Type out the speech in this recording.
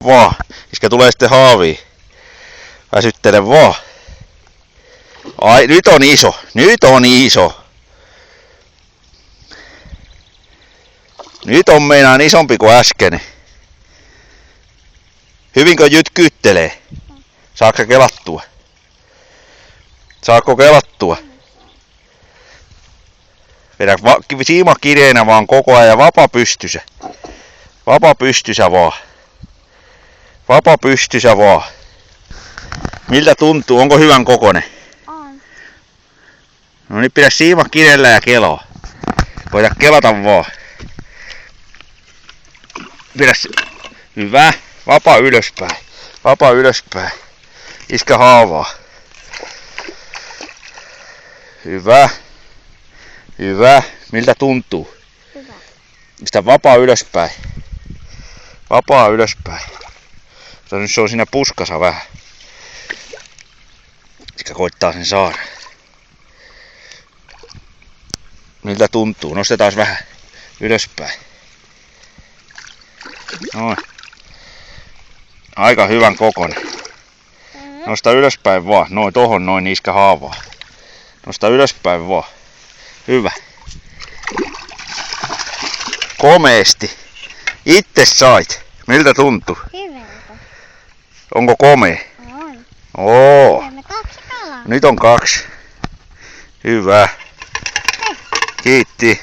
vaan. Iskä tulee sitten haaviin. Väsyttele vaan. Ai, nyt on iso. Nyt on iso. Nyt on meinaan isompi kuin äsken. Hyvinkö jytkyttelee? Saatko kelattua? Saatko kelattua? Vedä siima kireenä vaan koko ajan, vapa pystysä. Vapa pystysä vaan. Vapa pystysä vaan. Miltä tuntuu? Onko hyvän kokonen? On. No niin, pidä siima kireellä ja kelaa. Koita kelata vaan. Pidä hyvä. Vapa ylöspäin. Vapa ylöspäin. Iskä haavaa. Hyvä. Hyvä. Miltä tuntuu? Hyvä. Pistä vapaa ylöspäin. Vapaa ylöspäin. Nyt se on siinä puskassa vähän. Iskä koittaa sen saada. Miltä tuntuu? Nostetaan vähän ylöspäin. Noin. Aika hyvän kokonen. Nosta ylöspäin vaan. Noin tohon noin, iskä haavaa. Nosta ylöspäin vaan. Hyvä. Komeesti. Itse sait. Miltä tuntuu? Hyvältä. Onko komea? On. Oo. Saimme 2 kalaa. Nyt on 2. Hyvä. Kiitti.